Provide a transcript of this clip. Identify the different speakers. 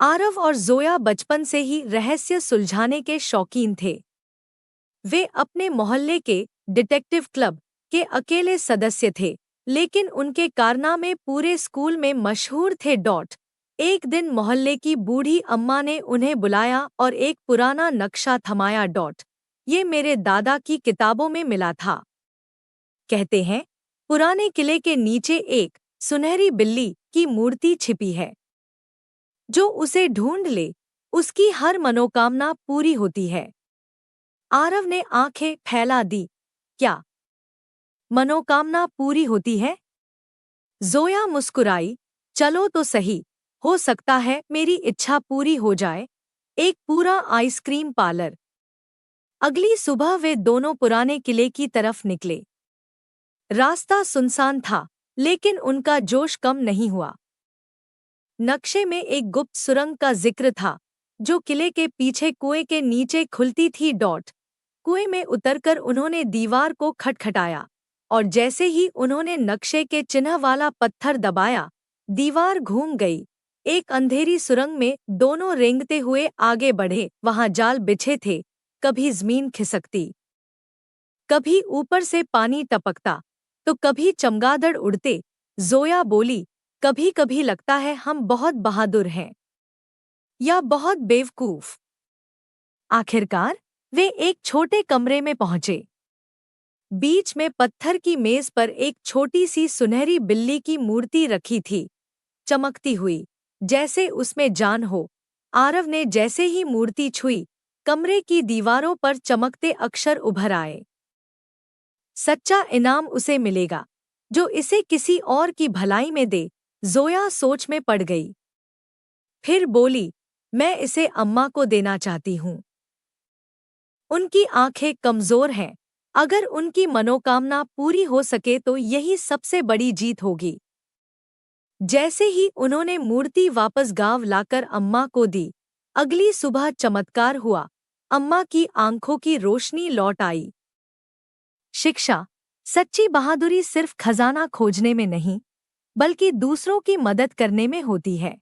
Speaker 1: आरव और जोया बचपन से ही रहस्य सुलझाने के शौकीन थे। वे अपने मोहल्ले के डिटेक्टिव क्लब के अकेले सदस्य थे, लेकिन उनके कारनामे पूरे स्कूल में मशहूर थे। एक दिन मोहल्ले की बूढ़ी अम्मा ने उन्हें बुलाया और एक पुराना नक्शा थमाया। ये मेरे दादा की किताबों में मिला था। कहते हैं पुराने किले के नीचे एक सुनहरी बिल्ली की मूर्ति छिपी है। जो उसे ढूंढ ले उसकी हर मनोकामना पूरी होती है। आरव ने आंखें फैला दी। क्या मनोकामना पूरी होती है? जोया मुस्कुराई। चलो तो सही, हो सकता है मेरी इच्छा पूरी हो जाए। एक पूरा आइसक्रीम पार्लर। अगली सुबह वे दोनों पुराने किले की तरफ निकले। रास्ता सुनसान था, लेकिन उनका जोश कम नहीं हुआ। नक्शे में एक गुप्त सुरंग का जिक्र था, जो किले के पीछे कुएं के नीचे खुलती थी। कुएं में उतरकर उन्होंने दीवार को खटखटाया, और जैसे ही उन्होंने नक्शे के चिन्ह वाला पत्थर दबाया, दीवार घूम गई। एक अंधेरी सुरंग में दोनों रेंगते हुए आगे बढ़े। वहां जाल बिछे थे, कभी जमीन खिसकती, कभी ऊपर से पानी टपकता, तो कभी चमगादड़ उड़ते। जोया बोली, कभी कभी लगता है हम बहुत बहादुर हैं या बहुत बेवकूफ। आखिरकार वे एक छोटे कमरे में पहुंचे। बीच में पत्थर की मेज पर एक छोटी सी सुनहरी बिल्ली की मूर्ति रखी थी, चमकती हुई, जैसे उसमें जान हो। आरव ने जैसे ही मूर्ति छुई, कमरे की दीवारों पर चमकते अक्षर उभर आए। सच्चा इनाम उसे मिलेगा जो इसे किसी और की भलाई में दे। जोया सोच में पड़ गई। फिर बोली, मैं इसे अम्मा को देना चाहती हूँ। उनकी आंखें कमजोर हैं। अगर उनकी मनोकामना पूरी हो सके तो यही सबसे बड़ी जीत होगी। जैसे ही उन्होंने मूर्ति वापस गांव लाकर अम्मा को दी, अगली सुबह चमत्कार हुआ। अम्मा की आंखों की रोशनी लौट आई। शिक्षा, सच्ची बहादुरी सिर्फ खजाना खोजने में नहीं, बल्कि दूसरों की मदद करने में होती है।